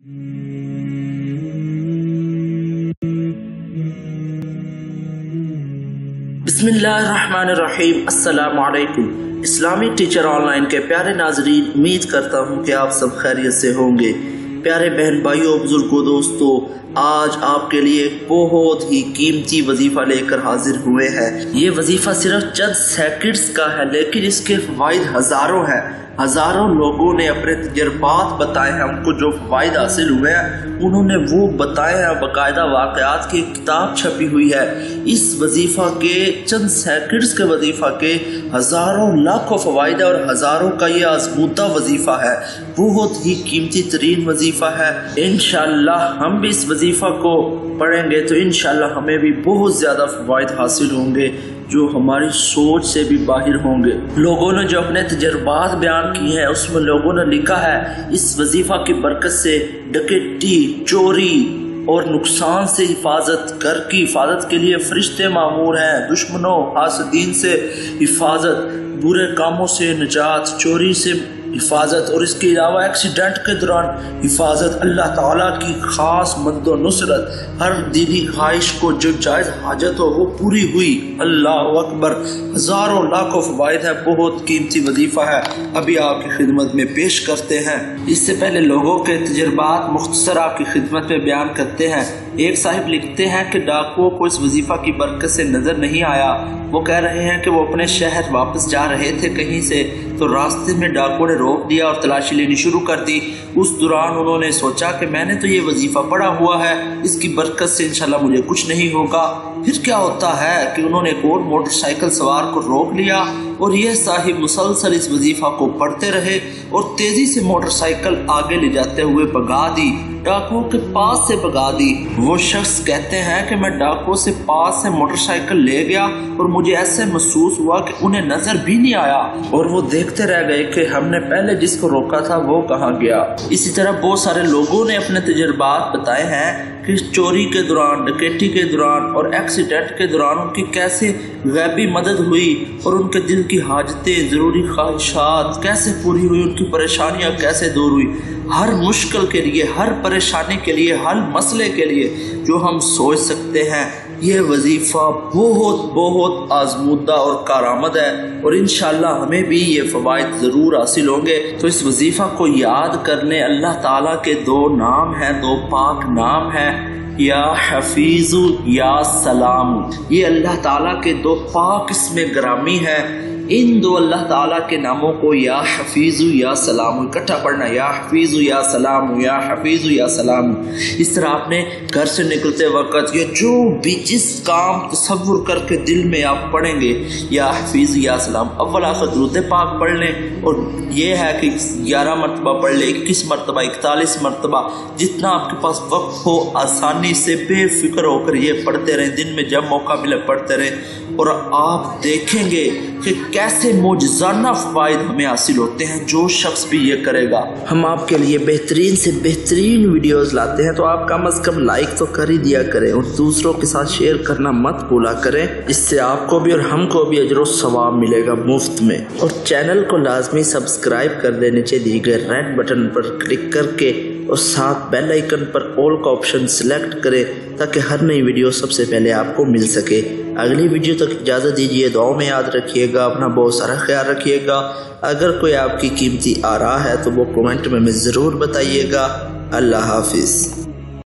बिस्मिल्लाहिर्रहमानिर्रहीम। अस्सलाम वालेकुम। इस्लामी टीचर ऑनलाइन के प्यारे नाजरीन, उम्मीद करता हूँ कि आप सब खैरियत से होंगे। प्यारे बहन भाइयों, बुजुर्गों, दोस्तों, आज आपके लिए बहुत ही कीमती वजीफा लेकर हाजिर हुए हैं। ये वजीफा सिर्फ चंद सेकंड्स का है, लेकिन इसके फावाइद हजारों हैं। हजारों लोगों ने अपने तजर्बात बताए हैं, उनको जो फावाइद हासिल हुए हैं उन्होंने वो बताए हैं। बाकायदा वाक़यात की किताब छपी हुई है। इस वजीफा के चंद सेकंड्स के वजीफा के हजारों लाखों फावाइद है और हजारों का ये आज़मूदा वजीफा है। बहुत ही कीमती तरीन वजीफा है। इंशाअल्लाह हम भी इस वजीफा को पढ़ेंगे तो इंशाअल्लाह हमें भी बहुत ज्यादा फावाइद हासिल होंगे, जो हमारी सोच से भी बाहर होंगे। लोगों ने जो अपने तजर्बात बयान किए हैं उसमें लोगों ने लिखा है, इस वजीफा की बरकत से डकैती, चोरी और नुकसान से हिफाजत, घर की हिफाजत के लिए फरिश्ते मामूर हैं, दुश्मनों हासदीन से हिफाजत, बुरे कामों से निजात, चोरी से हिफाजत और इसके अलावा एक्सीडेंट के दौरान हिफाजत, अल्लाह ताला की खास मदद नुसरत, हर दिली ख्वाहिश को जो जायज हाजत हो वो पूरी हुई। अल्लाह अकबर। हजारों लाखों फवाइद है, बहुत कीमती वजीफा है, अभी आपकी खिदमत में पेश करते हैं। इससे पहले लोगों के तजर्बात मुख्तसर आपकी खिदमत में बयान करते हैं। एक साहिब लिखते हैं कि डाकुओं को इस वजीफा की बरकत से नजर नहीं आया। वो कह रहे हैं कि वो अपने शहर वापस जा रहे थे कहीं से, तो रास्ते में डाकुओं ने रोक दिया और तलाशी लेनी शुरू कर दी। उस दौरान उन्होंने सोचा कि मैंने तो ये वजीफा पढ़ा हुआ है, इसकी बरकत से इंशाल्लाह मुझे कुछ नहीं होगा। फिर क्या होता है कि उन्होंने एक और मोटरसाइकिल सवार को रोक लिया और ये साहिब मुसलसल इस वजीफा को पढ़ते रहे और तेजी से मोटरसाइकिल आगे ले जाते हुए भगा दी, डाकुओं के पास से भगा दी। वो शख्स कहते हैं कि मैं डाकुओं से पास से मोटरसाइकिल ले गया और मुझे ऐसे महसूस हुआ कि उन्हें नजर भी नहीं आया और वो देखते रह गए कि हमने पहले जिसको रोका था वो कहाँ गया। इसी तरह बहुत सारे लोगों ने अपने तजर्बात बताए हैं कि चोरी के दौरान, डकैती के दौरान और एक्सीडेंट के दौरान उनकी कैसे गैबी मदद हुई और उनके दिल की हाजतें, जरूरी ख्वाहिशात कैसे पूरी हुई, उनकी परेशानियां कैसे दूर हुई। हर मुश्किल के लिए, हर परेशानी के लिए, हर मसले के लिए जो हम सोच सकते हैं, ये वजीफा बहुत बहुत आजमूदा और कारामद है और इंशाअल्लाह हमें भी ये फवाइद जरूर हासिल होंगे। तो इस वजीफा को याद करने अल्लाह ताला के दो नाम हैं, दो पाक नाम हैं, या हफीजु या सलाम। ये अल्लाह ताला के दो पाक इसमें ग्रामी है। इन दो अल्लाह ताला के नामों को या हफीजु या सलाम इकट्ठा पढ़ना, या हफीजु या सलाम, या हफीजु या सलाम। इस तरह आपने घर से निकलते वक्त ये जो भी जिस काम तसव्वुर करके दिल में आप पढ़ेंगे, या हफीजु या सलाम, अव्वल आखिर दुरूद पाक पढ़ लें और ये है कि 11 मरतबा पढ़ लें, 21 मरतबा, 41 मरतबा, जितना आपके पास वक्त हो आसानी से बेफिक्र होकर ये पढ़ते रहें। दिन में जब मौका मिले पढ़ते रहें और आप देखेंगे कि कैसे मौजज़ाना फ़वाइद हमें हासिल होते हैं जो शख्स भी ये करेगा। हम आपके लिए बेहतरीन से बेहतरीन वीडियोस लाते हैं, तो आप कम अज़ कम लाइक तो कर ही दिया करें और दूसरों के साथ शेयर करना मत भूला करें। इससे आपको भी और हमको भी अजर व सवाब मिलेगा मुफ्त में। और चैनल को लाजमी सब्सक्राइब कर दें, नीचे दिए गए रेड बटन पर क्लिक करके और साथ बेल आइकन पर ऑल का ऑप्शन सिलेक्ट करें ताकि हर नई वीडियो सबसे पहले आपको मिल सके। अगली वीडियो तक इजाज़त दीजिए, दुआओं में याद रखिएगा, अपना बहुत सारा ख्याल रखिएगा। अगर कोई आपकी कीमती आरा है तो वो कमेंट में ज़रूर बताइएगा। अल्लाह हाफिज़।